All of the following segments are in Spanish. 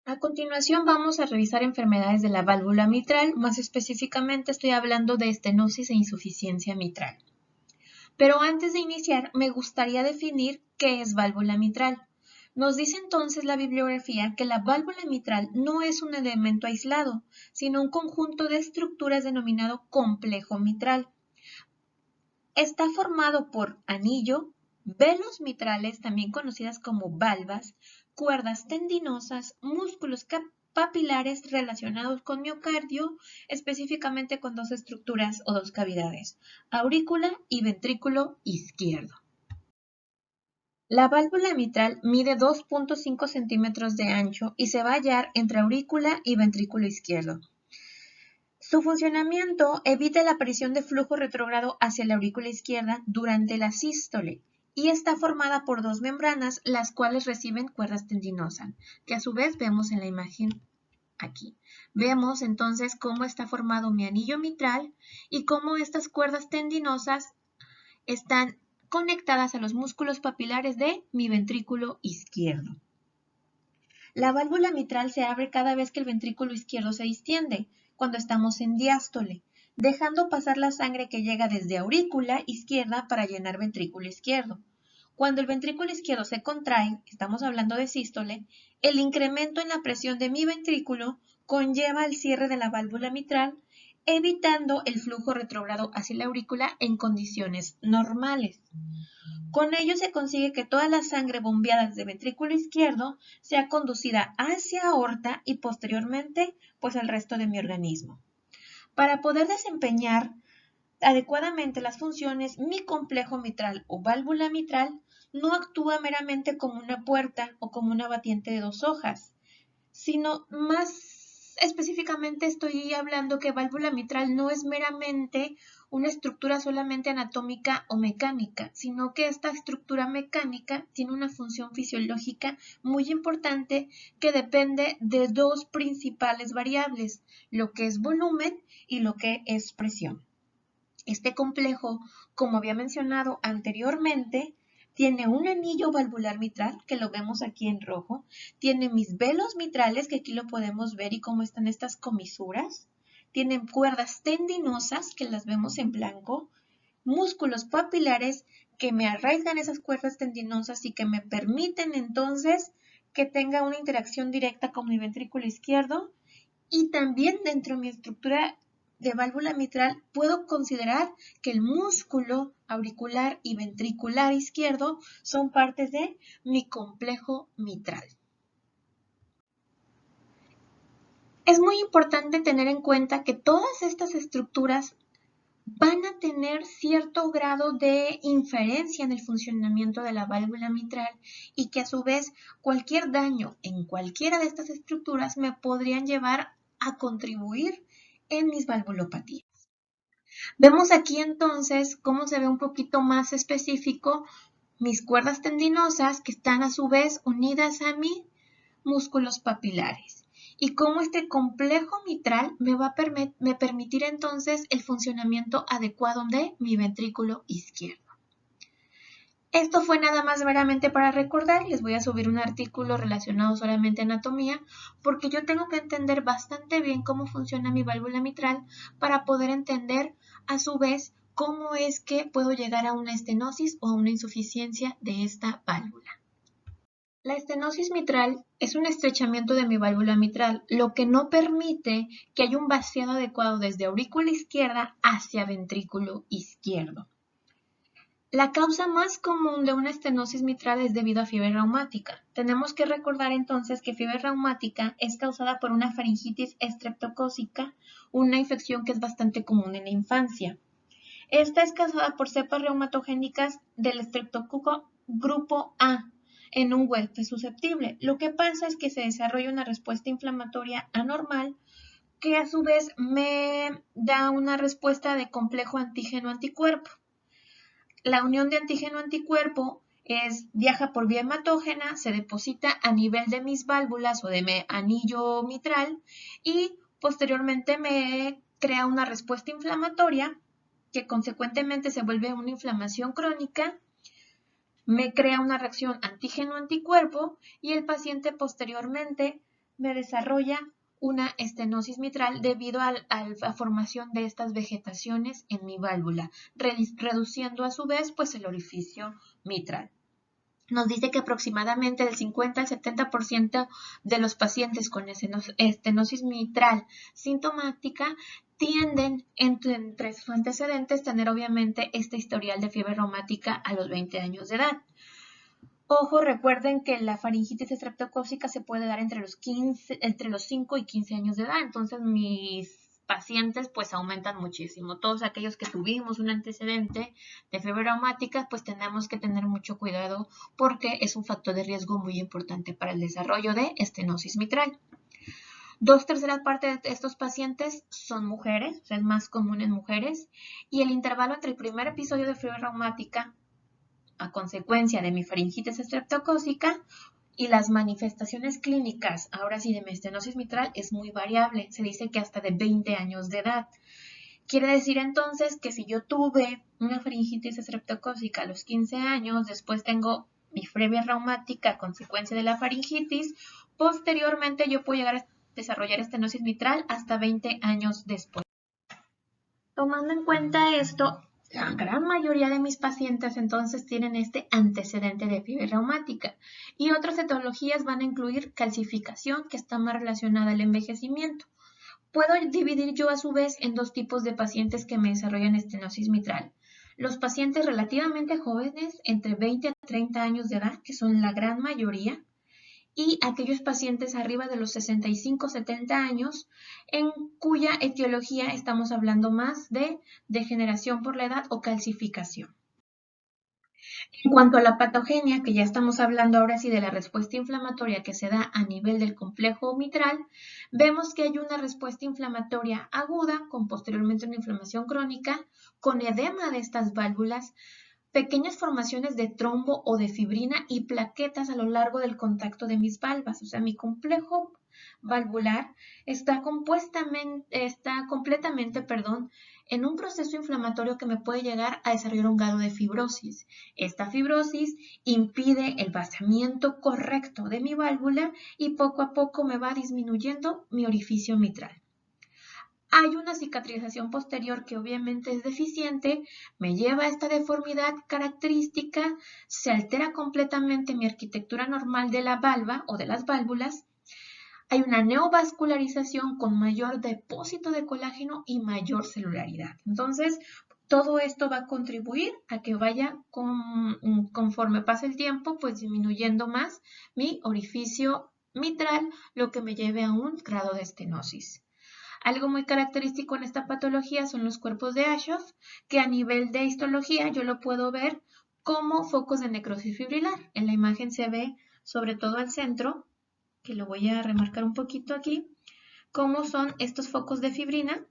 A continuación vamos a revisar enfermedades de la válvula mitral, más específicamente estoy hablando de estenosis e insuficiencia mitral. Pero antes de iniciar, me gustaría definir qué es válvula mitral. Nos dice entonces la bibliografía que la válvula mitral no es un elemento aislado, sino un conjunto de estructuras denominado complejo mitral. Está formado por anillo, velos mitrales, también conocidas como valvas, cuerdas tendinosas, músculos papilares relacionados con miocardio, específicamente con dos estructuras o dos cavidades, aurícula y ventrículo izquierdo. La válvula mitral mide 2.5 centímetros de ancho y se va a hallar entre aurícula y ventrículo izquierdo. Su funcionamiento evita la aparición de flujo retrógrado hacia la aurícula izquierda durante la sístole y está formada por dos membranas, las cuales reciben cuerdas tendinosas, que a su vez vemos en la imagen aquí. Vemos entonces cómo está formado mi anillo mitral y cómo estas cuerdas tendinosas están conectadas a los músculos papilares de mi ventrículo izquierdo. La válvula mitral se abre cada vez que el ventrículo izquierdo se distiende, cuando estamos en diástole, dejando pasar la sangre que llega desde aurícula izquierda para llenar ventrículo izquierdo. Cuando el ventrículo izquierdo se contrae, estamos hablando de sístole, el incremento en la presión de mi ventrículo conlleva el cierre de la válvula mitral, evitando el flujo retrógrado hacia la aurícula en condiciones normales. Con ello se consigue que toda la sangre bombeada desde el ventrículo izquierdo sea conducida hacia aorta y posteriormente pues al resto de mi organismo. Para poder desempeñar adecuadamente las funciones, mi complejo mitral o válvula mitral no actúa meramente como una puerta o como una batiente de dos hojas, sino más específicamente estoy hablando que válvula mitral no es meramente una estructura solamente anatómica o mecánica, sino que esta estructura mecánica tiene una función fisiológica muy importante que depende de dos principales variables, lo que es volumen y lo que es presión. Este complejo, como había mencionado anteriormente, tiene un anillo valvular mitral, que lo vemos aquí en rojo, tiene mis velos mitrales, que aquí lo podemos ver y cómo están estas comisuras, tienen cuerdas tendinosas, que las vemos en blanco, músculos papilares que me arraigan esas cuerdas tendinosas y que me permiten entonces que tenga una interacción directa con mi ventrículo izquierdo, y también dentro de mi estructura de válvula mitral puedo considerar que el músculo auricular y ventricular izquierdo son partes de mi complejo mitral. Es muy importante tener en cuenta que todas estas estructuras van a tener cierto grado de inferencia en el funcionamiento de la válvula mitral y que a su vez cualquier daño en cualquiera de estas estructuras me podrían llevar a contribuir en mis valvulopatías. Vemos aquí entonces cómo se ve un poquito más específico mis cuerdas tendinosas que están a su vez unidas a mis músculos papilares y cómo este complejo mitral me va a permitir entonces el funcionamiento adecuado de mi ventrículo izquierdo. Esto fue nada más meramente para recordar, les voy a subir un artículo relacionado solamente a anatomía, porque yo tengo que entender bastante bien cómo funciona mi válvula mitral para poder entender a su vez cómo es que puedo llegar a una estenosis o a una insuficiencia de esta válvula. La estenosis mitral es un estrechamiento de mi válvula mitral, lo que no permite que haya un vaciado adecuado desde aurícula izquierda hacia ventrículo izquierdo. La causa más común de una estenosis mitral es debido a fiebre reumática. Tenemos que recordar entonces que fiebre reumática es causada por una faringitis estreptocócica, una infección que es bastante común en la infancia. Esta es causada por cepas reumatogénicas del estreptococo grupo A en un huésped susceptible. Lo que pasa es que se desarrolla una respuesta inflamatoria anormal que a su vez me da una respuesta de complejo antígeno-anticuerpo. La unión de antígeno-anticuerpo viaja por vía hematógena, se deposita a nivel de mis válvulas o de mi anillo mitral y posteriormente me crea una respuesta inflamatoria que consecuentemente se vuelve una inflamación crónica, me crea una reacción antígeno-anticuerpo y el paciente posteriormente me desarrolla una estenosis mitral debido a la formación de estas vegetaciones en mi válvula, reduciendo a su vez pues el orificio mitral. Nos dice que aproximadamente del 50 al 70% de los pacientes con estenosis mitral sintomática tienden entre sus antecedentes tener obviamente este historial de fiebre reumática a los 20 años de edad. Ojo, recuerden que la faringitis estreptocócica se puede dar entre los 5 y 15 años de edad, entonces mis pacientes pues aumentan muchísimo. Todos aquellos que tuvimos un antecedente de fiebre reumática pues tenemos que tener mucho cuidado porque es un factor de riesgo muy importante para el desarrollo de estenosis mitral. 2/3 partes de estos pacientes son mujeres, o sea, es más común en mujeres, y el intervalo entre el primer episodio de fiebre reumática a consecuencia de mi faringitis estreptocócica y las manifestaciones clínicas, ahora sí, de mi estenosis mitral es muy variable. Se dice que hasta de 20 años de edad. Quiere decir entonces que si yo tuve una faringitis estreptocócica a los 15 años, después tengo mi fiebre reumática a consecuencia de la faringitis, posteriormente yo puedo llegar a desarrollar estenosis mitral hasta 20 años después. Tomando en cuenta esto, la gran mayoría de mis pacientes entonces tienen este antecedente de fiebre reumática y otras etiologías van a incluir calcificación, que está más relacionada al envejecimiento. Puedo dividir yo a su vez en dos tipos de pacientes que me desarrollan estenosis mitral. Los pacientes relativamente jóvenes, entre 20 a 30 años de edad, que son la gran mayoría, y aquellos pacientes arriba de los 65-70 años, en cuya etiología estamos hablando más de degeneración por la edad o calcificación. En cuanto a la patogenia, que ya estamos hablando ahora sí de la respuesta inflamatoria que se da a nivel del complejo mitral, vemos que hay una respuesta inflamatoria aguda, con posteriormente una inflamación crónica, con edema de estas válvulas, pequeñas formaciones de trombo o de fibrina y plaquetas a lo largo del contacto de mis valvas. O sea, mi complejo valvular está completamente, en un proceso inflamatorio que me puede llegar a desarrollar un grado de fibrosis. Esta fibrosis impide el vaciamiento correcto de mi válvula y poco a poco me va disminuyendo mi orificio mitral. Hay una cicatrización posterior que obviamente es deficiente, me lleva a esta deformidad característica, se altera completamente mi arquitectura normal de la valva o de las válvulas, hay una neovascularización con mayor depósito de colágeno y mayor celularidad. Entonces, todo esto va a contribuir a que vaya conforme pase el tiempo, pues disminuyendo más mi orificio mitral, lo que me lleve a un grado de estenosis. Algo muy característico en esta patología son los cuerpos de Aschoff, que a nivel de histología yo lo puedo ver como focos de necrosis fibrilar. En la imagen se ve sobre todo al centro, que lo voy a remarcar un poquito aquí, cómo son estos focos de fibrina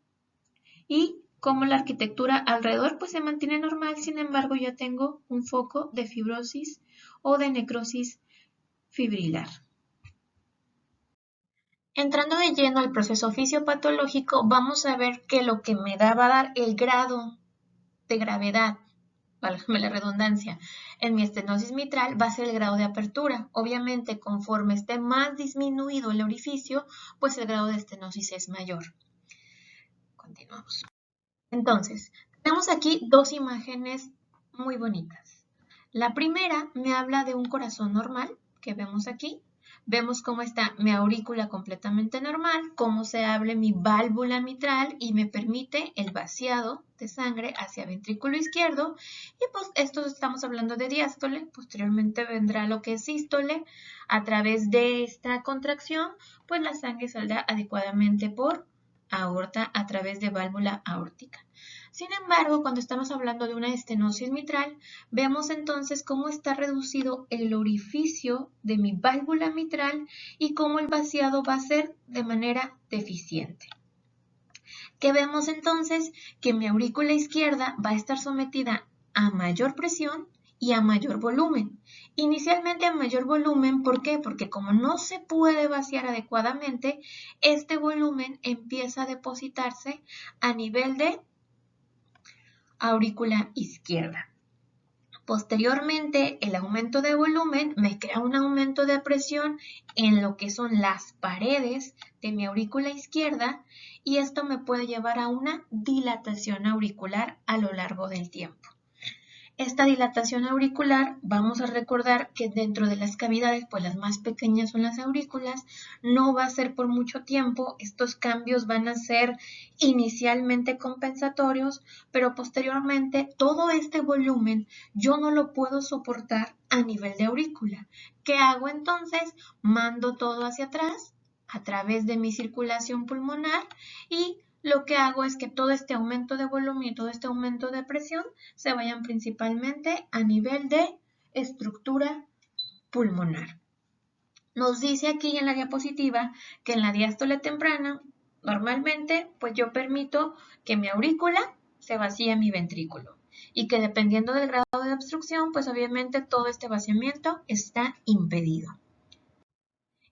y cómo la arquitectura alrededor pues se mantiene normal, sin embargo ya tengo un foco de fibrosis o de necrosis fibrilar. Entrando de lleno al proceso fisiopatológico, vamos a ver que lo que me va a dar el grado de gravedad, válgame la redundancia, en mi estenosis mitral va a ser el grado de apertura. Obviamente, conforme esté más disminuido el orificio, pues el grado de estenosis es mayor. Continuamos. Entonces, tenemos aquí dos imágenes muy bonitas. La primera me habla de un corazón normal, que vemos aquí. Vemos cómo está mi aurícula completamente normal, cómo se abre mi válvula mitral y me permite el vaciado de sangre hacia ventrículo izquierdo. Y pues esto estamos hablando de diástole, posteriormente vendrá lo que es sístole. A través de esta contracción, pues la sangre saldrá adecuadamente por aorta a través de válvula aórtica. Sin embargo, cuando estamos hablando de una estenosis mitral, vemos entonces cómo está reducido el orificio de mi válvula mitral y cómo el vaciado va a ser de manera deficiente. ¿Qué vemos entonces? Que mi aurícula izquierda va a estar sometida a mayor presión y a mayor volumen. Inicialmente a mayor volumen, ¿por qué? Porque como no se puede vaciar adecuadamente, este volumen empieza a depositarse a nivel de aurícula izquierda. Posteriormente, el aumento de volumen me crea un aumento de presión en lo que son las paredes de mi aurícula izquierda y esto me puede llevar a una dilatación auricular a lo largo del tiempo. Esta dilatación auricular, vamos a recordar que dentro de las cavidades, pues las más pequeñas son las aurículas, no va a ser por mucho tiempo, estos cambios van a ser inicialmente compensatorios, pero posteriormente todo este volumen yo no lo puedo soportar a nivel de aurícula. ¿Qué hago entonces? Mando todo hacia atrás a través de mi circulación pulmonar y lo que hago es que todo este aumento de volumen y todo este aumento de presión se vayan principalmente a nivel de estructura pulmonar. Nos dice aquí en la diapositiva que en la diástole temprana, normalmente, pues yo permito que mi aurícula se vacíe mi ventrículo y que dependiendo del grado de obstrucción, pues obviamente todo este vaciamiento está impedido.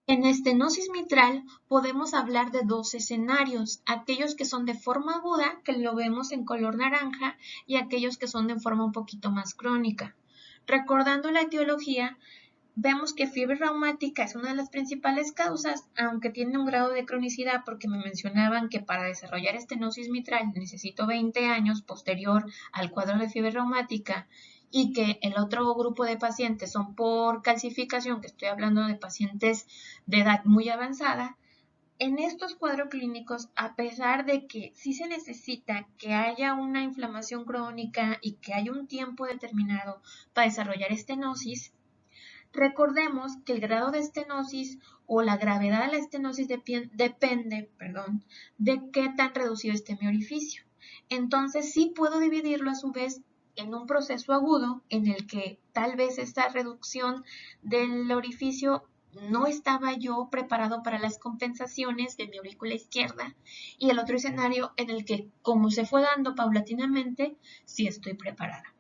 En estenosis mitral podemos hablar de dos escenarios, aquellos que son de forma aguda, que lo vemos en color naranja, y aquellos que son de forma un poquito más crónica. Recordando la etiología, vemos que fiebre reumática es una de las principales causas, aunque tiene un grado de cronicidad porque me mencionaban que para desarrollar estenosis mitral necesito 20 años posterior al cuadro de fiebre reumática y que el otro grupo de pacientes son por calcificación, que estoy hablando de pacientes de edad muy avanzada. En estos cuadros clínicos, a pesar de que sí se necesita que haya una inflamación crónica y que haya un tiempo determinado para desarrollar estenosis, recordemos que el grado de estenosis o la gravedad de la estenosis depende de qué tan reducido esté mi orificio. Entonces sí puedo dividirlo a su vez en un proceso agudo en el que tal vez esta reducción del orificio no estaba yo preparado para las compensaciones de mi aurícula izquierda y el otro escenario en el que como se fue dando paulatinamente, sí estoy preparada.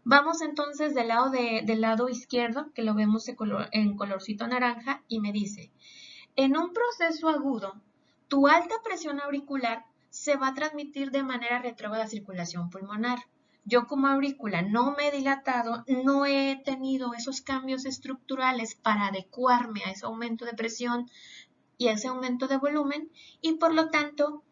Vamos entonces del lado izquierdo, que lo vemos en colorcito naranja, y me dice, en un proceso agudo, tu alta presión auricular se va a transmitir de manera retrógrada a circulación pulmonar. Yo como aurícula no me he dilatado, no he tenido esos cambios estructurales para adecuarme a ese aumento de presión y a ese aumento de volumen, y por lo tanto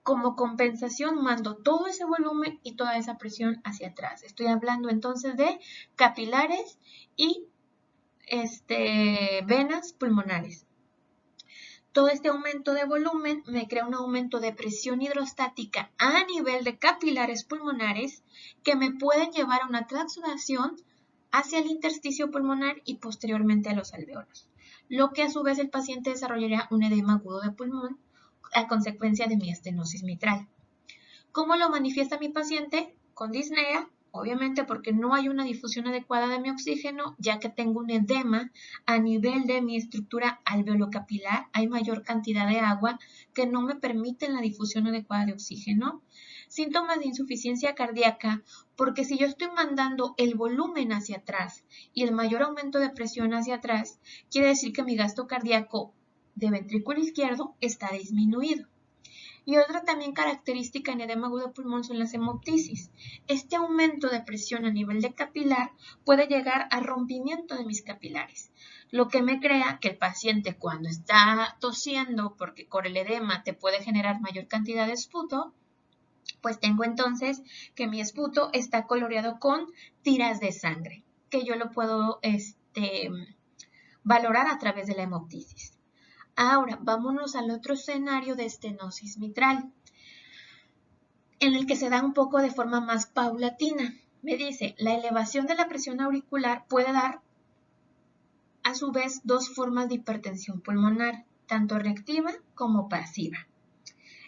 como compensación mando todo ese volumen y toda esa presión hacia atrás. Estoy hablando entonces de capilares y venas pulmonares. Todo este aumento de volumen me crea un aumento de presión hidrostática a nivel de capilares pulmonares que me pueden llevar a una transsudación hacia el intersticio pulmonar y posteriormente a los alvéolos, lo que a su vez el paciente desarrollaría un edema agudo de pulmón a consecuencia de mi estenosis mitral. ¿Cómo lo manifiesta mi paciente? Con disnea, obviamente porque no hay una difusión adecuada de mi oxígeno, ya que tengo un edema a nivel de mi estructura alveolocapilar, hay mayor cantidad de agua que no me permiten la difusión adecuada de oxígeno. Síntomas de insuficiencia cardíaca, porque si yo estoy mandando el volumen hacia atrás y el mayor aumento de presión hacia atrás, quiere decir que mi gasto cardíaco de ventrículo izquierdo está disminuido. Y otra también característica en edema agudo de pulmón son las hemoptisis. Este aumento de presión a nivel de capilar puede llegar a rompimiento de mis capilares, lo que me crea que el paciente cuando está tosiendo, porque con el edema te puede generar mayor cantidad de esputo, pues tengo entonces que mi esputo está coloreado con tiras de sangre, que yo lo puedo valorar a través de la hemoptisis. Ahora, vámonos al otro escenario de estenosis mitral, en el que se da un poco de forma más paulatina. Me dice, la elevación de la presión auricular puede dar, a su vez, dos formas de hipertensión pulmonar, tanto reactiva como pasiva.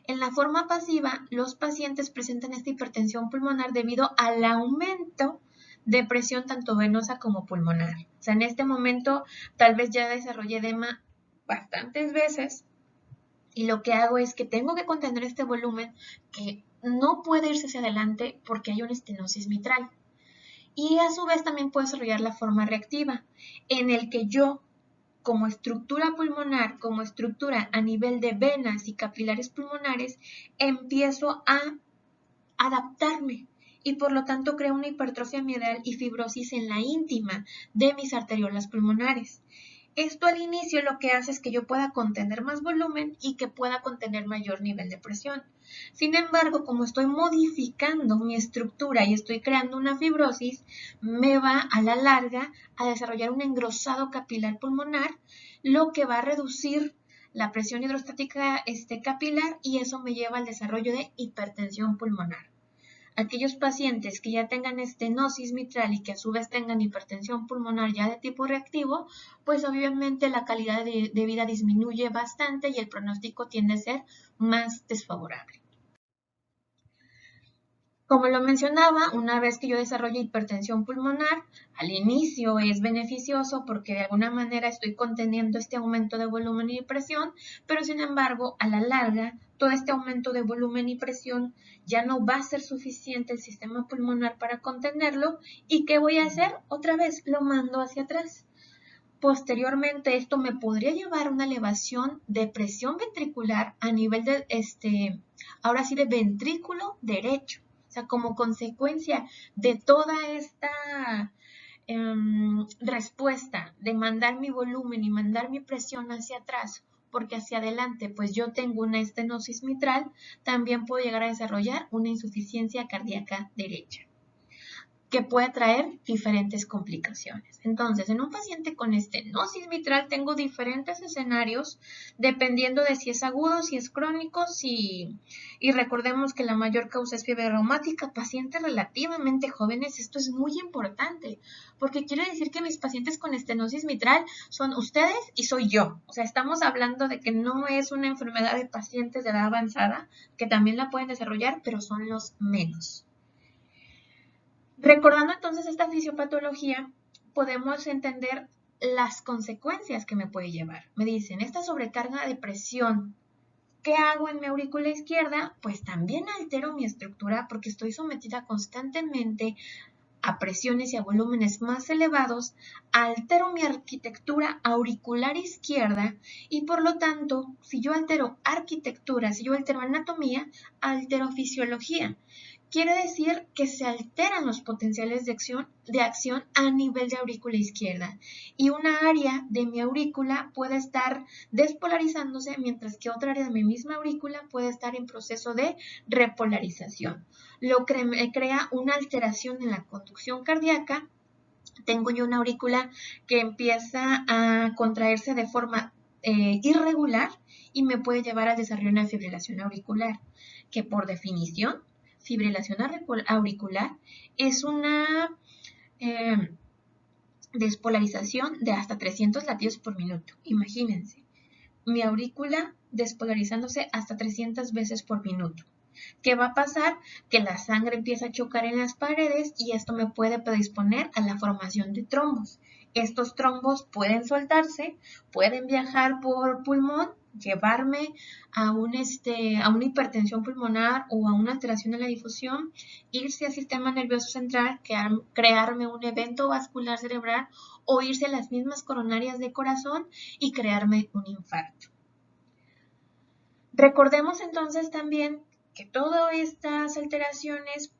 En la forma pasiva, los pacientes presentan esta hipertensión pulmonar debido al aumento de presión tanto venosa como pulmonar. O sea, en este momento tal vez ya desarrollé edema bastantes veces y lo que hago es que tengo que contener este volumen que no puede irse hacia adelante porque hay una estenosis mitral. Y a su vez también puedo desarrollar la forma reactiva, en el que yo, como estructura pulmonar, como estructura a nivel de venas y capilares pulmonares, empiezo a adaptarme y por lo tanto crea una hipertrofia miedral y fibrosis en la íntima de mis arteriolas pulmonares. Esto al inicio lo que hace es que yo pueda contener más volumen y que pueda contener mayor nivel de presión. Sin embargo, como estoy modificando mi estructura y estoy creando una fibrosis, me va a la larga a desarrollar un engrosado capilar pulmonar, lo que va a reducir la presión hidrostática capilar y eso me lleva al desarrollo de hipertensión pulmonar. Aquellos pacientes que ya tengan estenosis mitral y que a su vez tengan hipertensión pulmonar ya de tipo reactivo, pues obviamente la calidad de vida disminuye bastante y el pronóstico tiende a ser más desfavorable. Como lo mencionaba, una vez que yo desarrollo hipertensión pulmonar, al inicio es beneficioso porque de alguna manera estoy conteniendo este aumento de volumen y presión, pero sin embargo, a la larga, todo este aumento de volumen y presión ya no va a ser suficiente el sistema pulmonar para contenerlo. ¿Y qué voy a hacer? Otra vez lo mando hacia atrás. Posteriormente, esto me podría llevar a una elevación de presión ventricular a nivel de, ahora sí, de ventrículo derecho. O sea, como consecuencia de toda esta respuesta de mandar mi volumen y mandar mi presión hacia atrás, porque hacia adelante pues yo tengo una estenosis mitral, también puedo llegar a desarrollar una insuficiencia cardíaca derecha, que puede traer diferentes complicaciones. Entonces, en un paciente con estenosis mitral tengo diferentes escenarios dependiendo de si es agudo, si es crónico, y recordemos que la mayor causa es fiebre reumática. Pacientes relativamente jóvenes, esto es muy importante, porque quiere decir que mis pacientes con estenosis mitral son ustedes y soy yo. O sea, estamos hablando de que no es una enfermedad de pacientes de edad avanzada, que también la pueden desarrollar, pero son los menos. Recordando entonces esta fisiopatología, podemos entender las consecuencias que me puede llevar. Me dicen, esta sobrecarga de presión, ¿qué hago en mi aurícula izquierda? Pues también altero mi estructura porque estoy sometida constantemente a presiones y a volúmenes más elevados, altero mi arquitectura auricular izquierda y por lo tanto, si yo altero arquitectura, si yo altero anatomía, altero fisiología. Quiere decir que se alteran los potenciales de acción a nivel de aurícula izquierda y una área de mi aurícula puede estar despolarizándose mientras que otra área de mi misma aurícula puede estar en proceso de repolarización, lo que crea una alteración en la conducción cardíaca. Tengo yo una aurícula que empieza a contraerse de forma irregular y me puede llevar al desarrollo de una fibrilación auricular, que por definición fibrilación auricular es una despolarización de hasta 300 latidos por minuto. Imagínense, mi aurícula despolarizándose hasta 300 veces por minuto. ¿Qué va a pasar? Que la sangre empieza a chocar en las paredes y esto me puede predisponer a la formación de trombos. Estos trombos pueden soltarse, pueden viajar por pulmón, llevarme a una hipertensión pulmonar o a una alteración de la difusión, irse al sistema nervioso central, crearme un evento vascular cerebral o irse a las mismas coronarias de corazón y crearme un infarto. Recordemos entonces también que todas estas alteraciones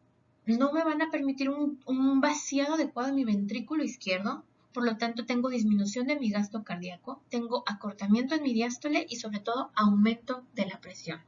no me van a permitir un vaciado adecuado en mi ventrículo izquierdo, por lo tanto tengo disminución de mi gasto cardíaco, tengo acortamiento en mi diástole y sobre todo aumento de la presión.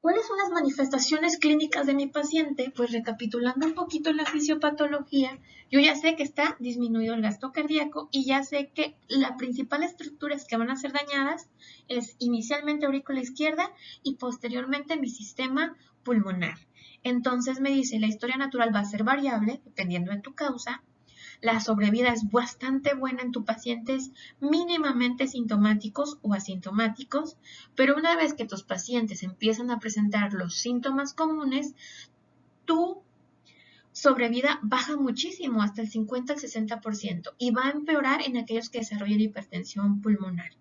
¿Cuáles son las manifestaciones clínicas de mi paciente? Pues recapitulando un poquito la fisiopatología, yo ya sé que está disminuido el gasto cardíaco y ya sé que las principales estructuras que van a ser dañadas es inicialmente aurícula izquierda y posteriormente mi sistema pulmonar. Entonces me dice, la historia natural va a ser variable dependiendo de tu causa. La sobrevida es bastante buena en tus pacientes mínimamente sintomáticos o asintomáticos, pero una vez que tus pacientes empiezan a presentar los síntomas comunes, tu sobrevida baja muchísimo, hasta el 50 al 60%, y va a empeorar en aquellos que desarrollan hipertensión pulmonar.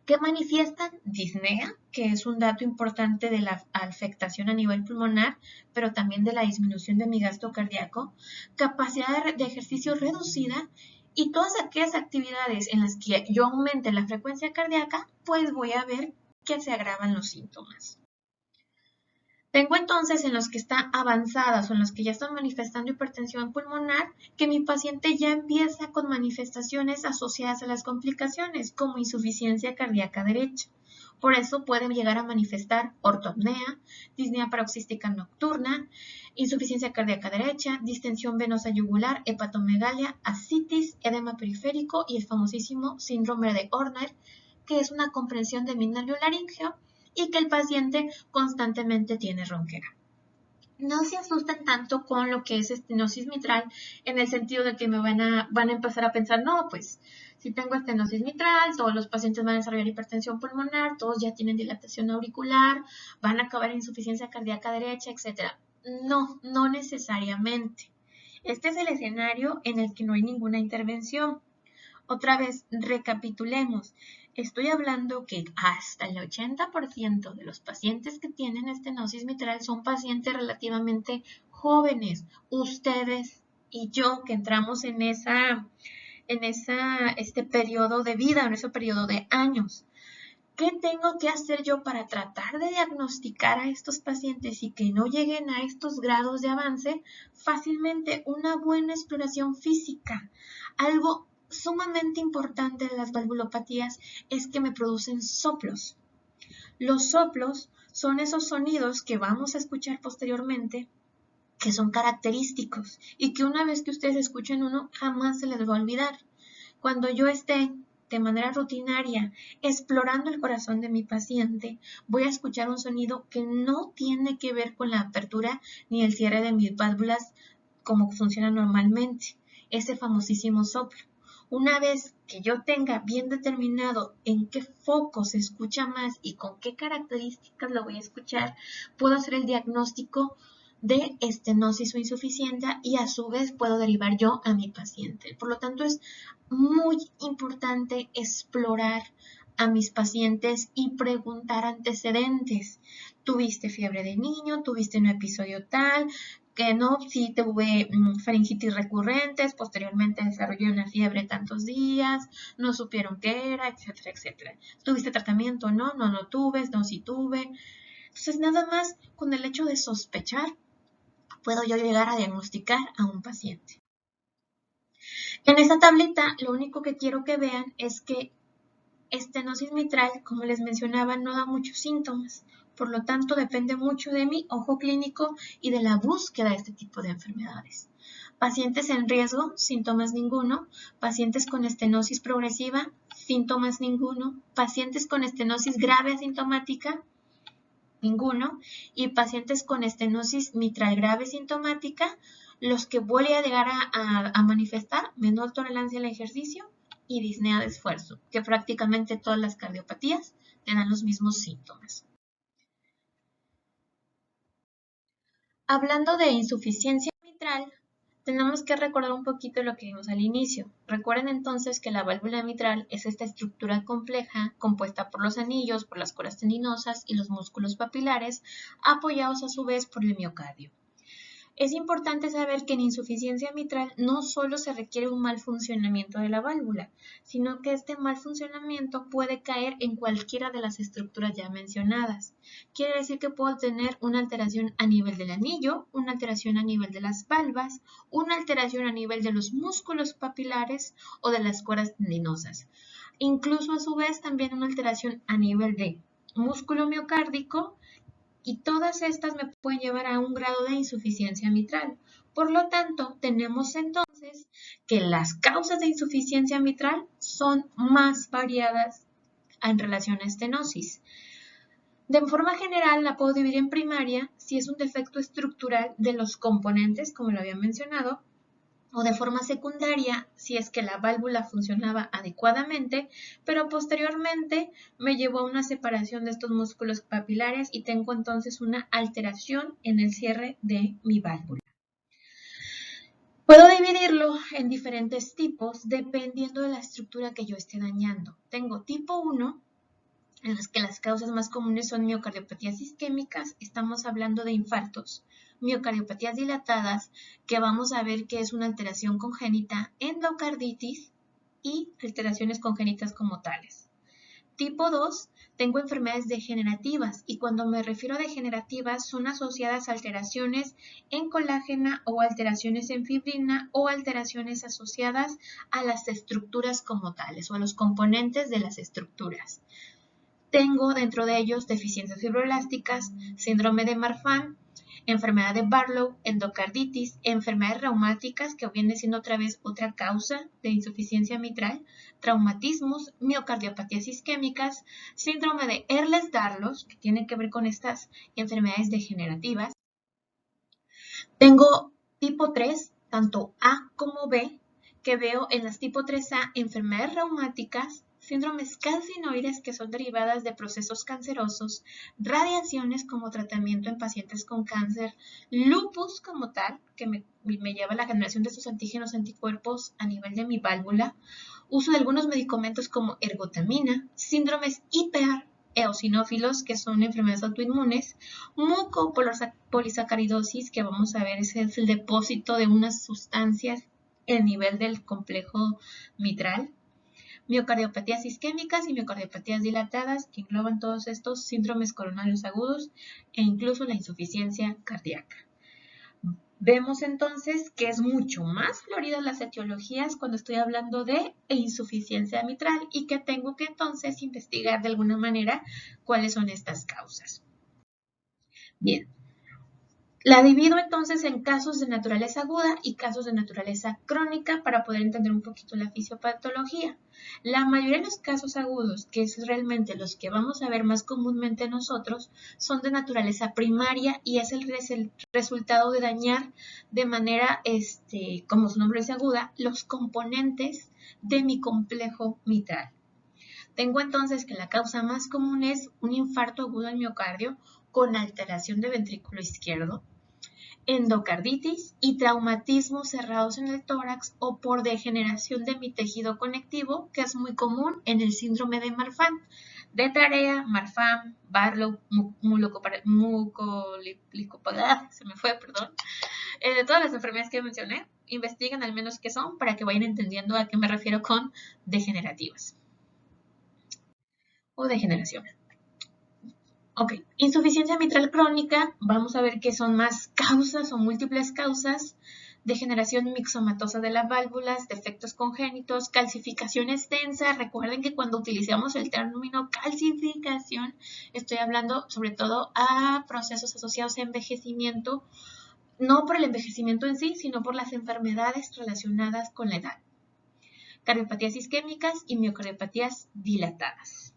¿Qué manifiestan? Disnea, que es un dato importante de la afectación a nivel pulmonar, pero también de la disminución de mi gasto cardíaco, capacidad de ejercicio reducida y todas aquellas actividades en las que yo aumente la frecuencia cardíaca, pues voy a ver que se agravan los síntomas. Tengo entonces en los que están avanzadas o en los que ya están manifestando hipertensión pulmonar, que mi paciente ya empieza con manifestaciones asociadas a las complicaciones, como insuficiencia cardíaca derecha. Por eso pueden llegar a manifestar ortoapnea, disnea paroxística nocturna, insuficiencia cardíaca derecha, distensión venosa yugular, hepatomegalia, ascitis, edema periférico y el famosísimo síndrome de Horner, que es una comprensión de minariolaringeo y que el paciente constantemente tiene ronquera. No se asusten tanto con lo que es estenosis mitral, en el sentido de que me van a empezar a pensar, no, pues si tengo estenosis mitral, todos los pacientes van a desarrollar hipertensión pulmonar, todos ya tienen dilatación auricular, van a acabar en insuficiencia cardíaca derecha, etc. No, no necesariamente. Este es el escenario en el que no hay ninguna intervención. Otra vez, recapitulemos. Estoy hablando que hasta el 80% de los pacientes que tienen estenosis mitral son pacientes relativamente jóvenes. Ustedes y yo que entramos en este periodo de vida, en ese periodo de años. ¿Qué tengo que hacer yo para tratar de diagnosticar a estos pacientes y que no lleguen a estos grados de avance? Fácilmente una buena exploración física. Algo sumamente importante de las valvulopatías es que me producen soplos. Los soplos son esos sonidos que vamos a escuchar posteriormente, que son característicos y que una vez que ustedes escuchen uno, jamás se les va a olvidar. Cuando yo esté de manera rutinaria explorando el corazón de mi paciente, voy a escuchar un sonido que no tiene que ver con la apertura ni el cierre de mis válvulas como funciona normalmente, ese famosísimo soplo. Una vez que yo tenga bien determinado en qué foco se escucha más y con qué características lo voy a escuchar, puedo hacer el diagnóstico de estenosis o insuficiencia y a su vez puedo derivar yo a mi paciente. Por lo tanto, es muy importante explorar a mis pacientes y preguntar antecedentes. ¿Tuviste fiebre de niño? ¿Tuviste un episodio tal? Que no, si tuve faringitis recurrentes, posteriormente desarrollé una fiebre tantos días, no supieron qué era, etcétera, etcétera. ¿Tuviste tratamiento? No, no tuve, no, sí tuve. Entonces, nada más con el hecho de sospechar, puedo yo llegar a diagnosticar a un paciente. En esta tableta, lo único que quiero que vean es que estenosis mitral, como les mencionaba, no da muchos síntomas. Por lo tanto, depende mucho de mi ojo clínico y de la búsqueda de este tipo de enfermedades. Pacientes en riesgo, síntomas ninguno. Pacientes con estenosis progresiva, síntomas ninguno. Pacientes con estenosis grave asintomática, ninguno. Y pacientes con estenosis mitral grave sintomática, los que voy a llegar a manifestar menor tolerancia al ejercicio y disnea de esfuerzo, que prácticamente todas las cardiopatías te dan los mismos síntomas. Hablando de insuficiencia mitral, tenemos que recordar un poquito lo que vimos al inicio. Recuerden entonces que la válvula mitral es esta estructura compleja compuesta por los anillos, por las coras tendinosas y los músculos papilares, apoyados a su vez por el miocardio. Es importante saber que en insuficiencia mitral no solo se requiere un mal funcionamiento de la válvula, sino que este mal funcionamiento puede caer en cualquiera de las estructuras ya mencionadas. Quiere decir que puedo tener una alteración a nivel del anillo, una alteración a nivel de las valvas, una alteración a nivel de los músculos papilares o de las coras tendinosas. Incluso a su vez también una alteración a nivel de músculo miocárdico, y todas estas me pueden llevar a un grado de insuficiencia mitral. Por lo tanto, tenemos entonces que las causas de insuficiencia mitral son más variadas en relación a estenosis. De forma general, la puedo dividir en primaria si es un defecto estructural de los componentes, como lo había mencionado, o de forma secundaria si es que la válvula funcionaba adecuadamente, pero posteriormente me llevó a una separación de estos músculos papilares y tengo entonces una alteración en el cierre de mi válvula. Puedo dividirlo en diferentes tipos dependiendo de la estructura que yo esté dañando. Tengo tipo 1, en las que las causas más comunes son miocardiopatías isquémicas, estamos hablando de infartos, miocardiopatías dilatadas, que vamos a ver que es una alteración congénita, endocarditis y alteraciones congénitas como tales. Tipo 2, tengo enfermedades degenerativas y cuando me refiero a degenerativas son asociadas a alteraciones en colágena o alteraciones en fibrina o alteraciones asociadas a las estructuras como tales o a los componentes de las estructuras. Tengo dentro de ellos deficiencias fibroelásticas, síndrome de Marfan, enfermedad de Barlow, endocarditis, enfermedades reumáticas, que viene siendo otra vez otra causa de insuficiencia mitral, traumatismos, miocardiopatías isquémicas, síndrome de Ehlers-Danlos, que tiene que ver con estas enfermedades degenerativas. Tengo tipo 3, tanto A como B, que veo en las tipo 3A enfermedades reumáticas, síndromes calcinoides que son derivadas de procesos cancerosos, radiaciones como tratamiento en pacientes con cáncer, lupus como tal, que me lleva a la generación de estos antígenos anticuerpos a nivel de mi válvula, uso de algunos medicamentos como ergotamina, síndromes hipereosinófilos, que son enfermedades autoinmunes, mucopolisacaridosis, que vamos a ver es el depósito de unas sustancias a nivel del complejo mitral, miocardiopatías isquémicas y miocardiopatías dilatadas, que engloban todos estos síndromes coronarios agudos e incluso la insuficiencia cardíaca. Vemos entonces que es mucho más floridas las etiologías cuando estoy hablando de insuficiencia mitral y que tengo que entonces investigar de alguna manera cuáles son estas causas. Bien. La divido entonces en casos de naturaleza aguda y casos de naturaleza crónica para poder entender un poquito la fisiopatología. La mayoría de los casos agudos, que es realmente los que vamos a ver más comúnmente nosotros, son de naturaleza primaria y es el resultado de dañar de manera, como su nombre dice aguda, los componentes de mi complejo mitral. Tengo entonces que la causa más común es un infarto agudo al miocardio con alteración de ventrículo izquierdo, endocarditis y traumatismos cerrados en el tórax o por degeneración de mi tejido conectivo, que es muy común en el síndrome de Marfan. De Tarea, Marfan, Barlow, de todas las enfermedades que mencioné, investiguen al menos qué son para que vayan entendiendo a qué me refiero con degenerativas o degeneración. Ok, insuficiencia mitral crónica, vamos a ver que son más causas o múltiples causas, degeneración mixomatosa de las válvulas, defectos congénitos, calcificación extensa. Recuerden que cuando utilizamos el término calcificación, estoy hablando sobre todo a procesos asociados a envejecimiento, no por el envejecimiento en sí, sino por las enfermedades relacionadas con la edad. Cardiopatías isquémicas y miocardiopatías dilatadas.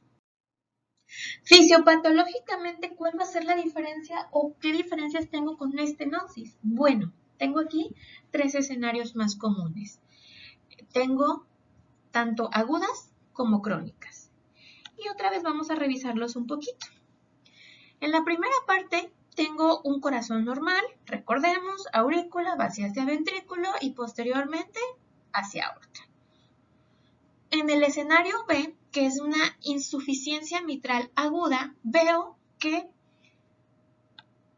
Fisiopatológicamente, ¿cuál va a ser la diferencia o qué diferencias tengo con una estenosis? Bueno, tengo aquí 3 escenarios más comunes. Tengo tanto agudas como crónicas. Y otra vez vamos a revisarlos un poquito. En la primera parte tengo un corazón normal, recordemos, aurícula, vacía hacia ventrículo y posteriormente hacia aorta. En el escenario B, que es una insuficiencia mitral aguda, veo que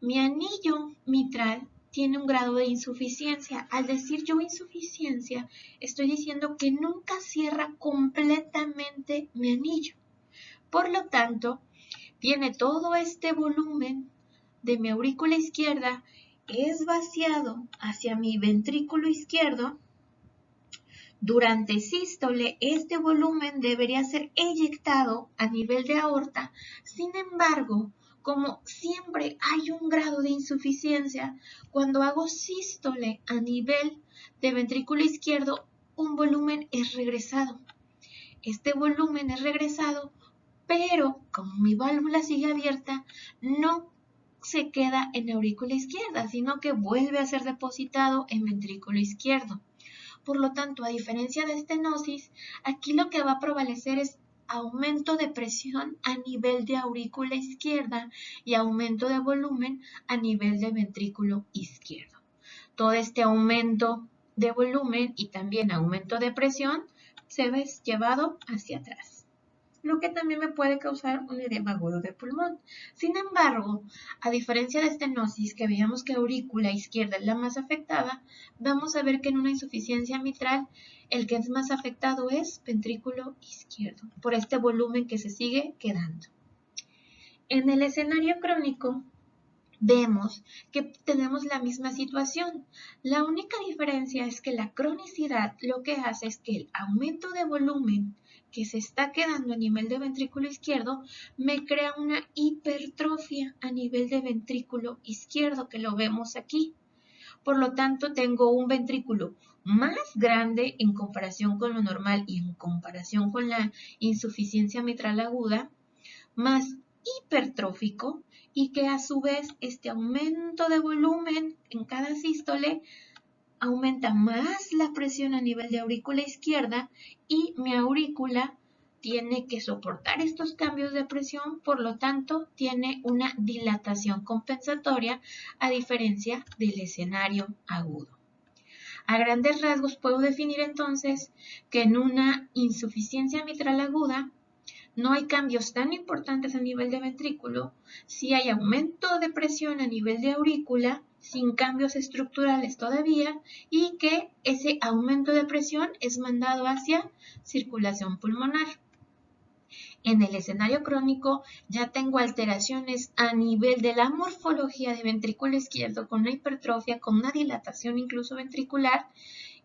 mi anillo mitral tiene un grado de insuficiencia. Al decir yo insuficiencia, estoy diciendo que nunca cierra completamente mi anillo. Por lo tanto, viene todo este volumen de mi aurícula izquierda, es vaciado hacia mi ventrículo izquierdo. Durante sístole, este volumen debería ser eyectado a nivel de aorta. Sin embargo, como siempre hay un grado de insuficiencia, cuando hago sístole a nivel de ventrículo izquierdo, un volumen es regresado. Este volumen es regresado, pero como mi válvula sigue abierta, no se queda en la aurícula izquierda, sino que vuelve a ser depositado en ventrículo izquierdo. Por lo tanto, a diferencia de estenosis, aquí lo que va a prevalecer es aumento de presión a nivel de aurícula izquierda y aumento de volumen a nivel de ventrículo izquierdo. Todo este aumento de volumen y también aumento de presión se ve llevado hacia atrás. lo que también me puede causar un edema agudo de pulmón. Sin embargo, a diferencia de estenosis, que veíamos que aurícula izquierda es la más afectada, vamos a ver que en una insuficiencia mitral el que es más afectado es ventrículo izquierdo, por este volumen que se sigue quedando. En el escenario crónico, vemos que tenemos la misma situación. La única diferencia es que la cronicidad lo que hace es que el aumento de volumen que se está quedando a nivel de ventrículo izquierdo me crea una hipertrofia a nivel de ventrículo izquierdo, que lo vemos aquí. Por lo tanto, tengo un ventrículo más grande en comparación con lo normal y en comparación con la insuficiencia mitral aguda, más hipertrófico, y que a su vez este aumento de volumen en cada sístole aumenta más la presión a nivel de aurícula izquierda, y mi aurícula tiene que soportar estos cambios de presión, por lo tanto tiene una dilatación compensatoria a diferencia del escenario agudo. A grandes rasgos puedo definir entonces que en una insuficiencia mitral aguda no hay cambios tan importantes a nivel de ventrículo, sí hay aumento de presión a nivel de aurícula, sin cambios estructurales todavía, y que ese aumento de presión es mandado hacia circulación pulmonar. En el escenario crónico ya tengo alteraciones a nivel de la morfología de ventrículo izquierdo, con una hipertrofia, con una dilatación incluso ventricular.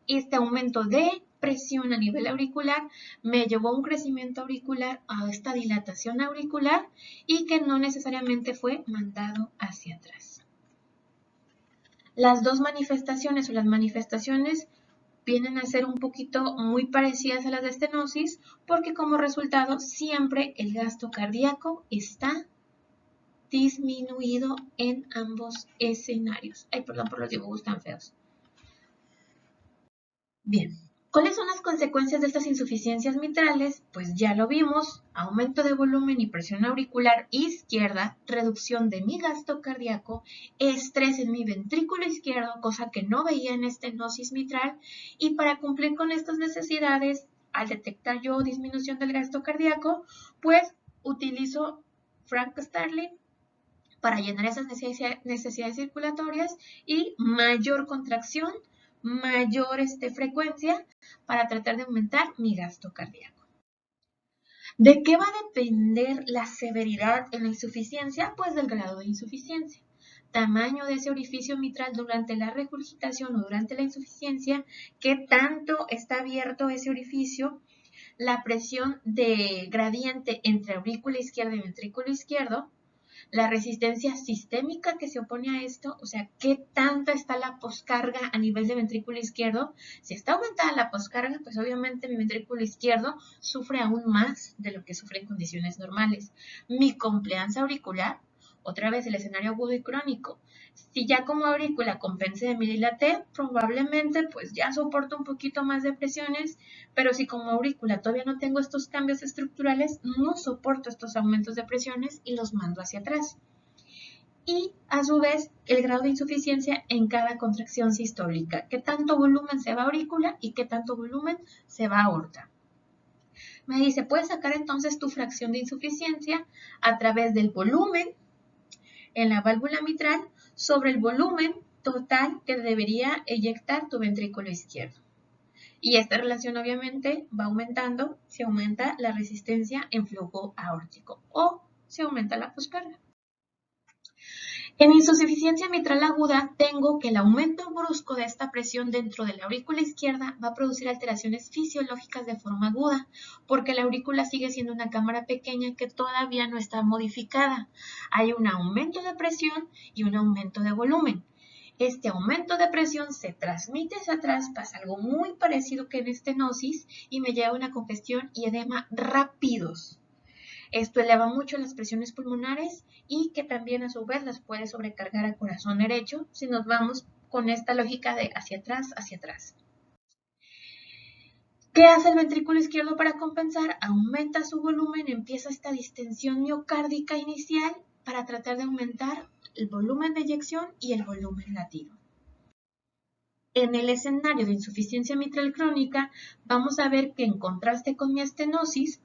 Este aumento de presión a nivel auricular me llevó a un crecimiento auricular, a esta dilatación auricular, y que no necesariamente fue mandado hacia atrás. Las dos manifestaciones o las manifestaciones vienen a ser un poquito muy parecidas a las de estenosis, porque como resultado siempre el gasto cardíaco está disminuido en ambos escenarios. Ay, perdón por los dibujos tan feos. Bien, ¿cuáles son las consecuencias de estas insuficiencias mitrales? Pues ya lo vimos: aumento de volumen y presión auricular izquierda, reducción de mi gasto cardíaco, estrés en mi ventrículo izquierdo, cosa que no veía en estenosis mitral, y para cumplir con estas necesidades, al detectar yo disminución del gasto cardíaco, pues utilizo Frank Starling para llenar esas necesidades circulatorias, y mayor contracción, mayor frecuencia para tratar de aumentar mi gasto cardíaco. ¿De qué va a depender la severidad en la insuficiencia? Pues del grado de insuficiencia. Tamaño de ese orificio mitral durante la regurgitación o durante la insuficiencia, qué tanto está abierto ese orificio, la presión de gradiente entre aurícula izquierda y ventrículo izquierdo, la resistencia sistémica que se opone a esto, o sea, qué tanta está la poscarga a nivel de ventrículo izquierdo. Si está aumentada la poscarga, pues obviamente mi ventrículo izquierdo sufre aún más de lo que sufre en condiciones normales. Mi complianza auricular, otra vez el escenario agudo y crónico. Si ya como aurícula compensé de mi dilaté, probablemente pues ya soporto un poquito más de presiones, pero si como aurícula todavía no tengo estos cambios estructurales, no soporto estos aumentos de presiones y los mando hacia atrás. Y a su vez el grado de insuficiencia en cada contracción sistólica, qué tanto volumen se va a aurícula y qué tanto volumen se va a aorta. Me dice, puedes sacar entonces tu fracción de insuficiencia a través del volumen en la válvula mitral sobre el volumen total que debería eyectar tu ventrículo izquierdo. Y esta relación obviamente va aumentando si aumenta la resistencia en flujo aórtico o si aumenta la poscarga. En insuficiencia mitral aguda tengo que el aumento brusco de esta presión dentro de la aurícula izquierda va a producir alteraciones fisiológicas de forma aguda, porque la aurícula sigue siendo una cámara pequeña que todavía no está modificada. Hay un aumento de presión y un aumento de volumen. Este aumento de presión se transmite hacia atrás, pasa algo muy parecido que en estenosis y me lleva a una congestión y edema rápidos. Esto eleva mucho las presiones pulmonares y que también a su vez las puede sobrecargar al corazón derecho si nos vamos con esta lógica de hacia atrás, hacia atrás. ¿Qué hace el ventrículo izquierdo para compensar? Aumenta su volumen, empieza esta distensión miocárdica inicial para tratar de aumentar el volumen de eyección y el volumen latido. En el escenario de insuficiencia mitral crónica, vamos a ver que en contraste con mi estenosis,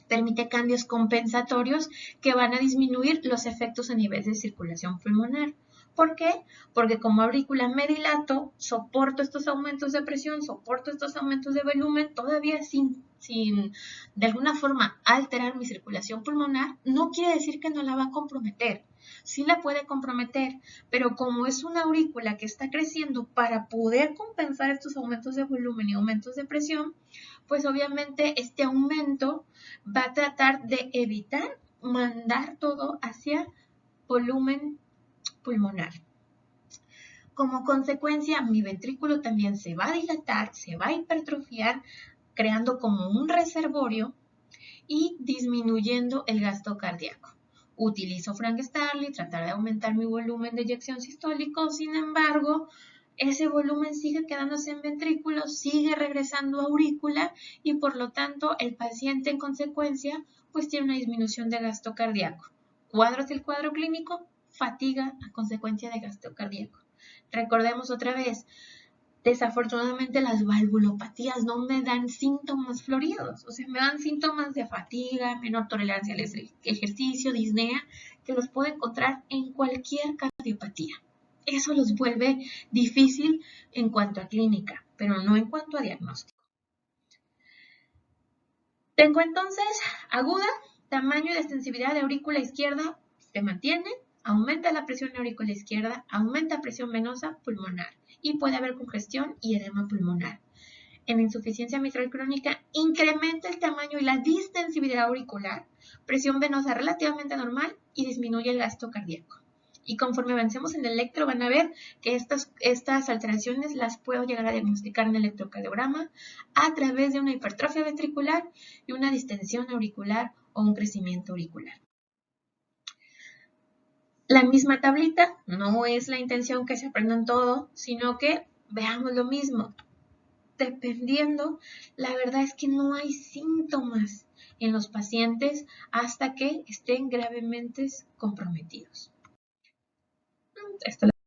Permite cambios compensatorios que van a disminuir los efectos a nivel de circulación pulmonar. ¿Por qué? Porque como aurícula me dilato, soporto estos aumentos de presión, soporto estos aumentos de volumen, todavía sin de alguna forma alterar mi circulación pulmonar, no quiere decir que no la va a comprometer. Sí la puede comprometer, pero como es una aurícula que está creciendo para poder compensar estos aumentos de volumen y aumentos de presión, pues obviamente este aumento va a tratar de evitar mandar todo hacia volumen pulmonar. Como consecuencia, mi ventrículo también se va a dilatar, se va a hipertrofiar, creando como un reservorio y disminuyendo el gasto cardíaco. Utilizo Frank Starling, tratar de aumentar mi volumen de eyección sistólico, sin embargo, ese volumen sigue quedándose en ventrículo, sigue regresando a aurícula y por lo tanto el paciente en consecuencia pues tiene una disminución de gasto cardíaco. ¿Cuál es el cuadro clínico? Fatiga a consecuencia de gasto cardíaco. Recordemos otra vez, desafortunadamente las valvulopatías no me dan síntomas floridos, o sea, me dan síntomas de fatiga, menor tolerancia al ejercicio, disnea, que los puedo encontrar en cualquier cardiopatía. Eso los vuelve difícil en cuanto a clínica, pero no en cuanto a diagnóstico. Tengo entonces aguda, tamaño y extensividad de aurícula izquierda se mantiene, aumenta la presión aurícula izquierda, aumenta presión venosa pulmonar y puede haber congestión y edema pulmonar. En insuficiencia mitral crónica incrementa el tamaño y la distensividad auricular, presión venosa relativamente normal y disminuye el gasto cardíaco. Y conforme avancemos en el electro van a ver que estas alteraciones las puedo llegar a diagnosticar en el electrocardiograma a través de una hipertrofia ventricular y una distensión auricular o un crecimiento auricular. La misma tablita, no es la intención que se aprendan todo, sino que veamos lo mismo. Dependiendo, la verdad es que no hay síntomas en los pacientes hasta que estén gravemente comprometidos. Esto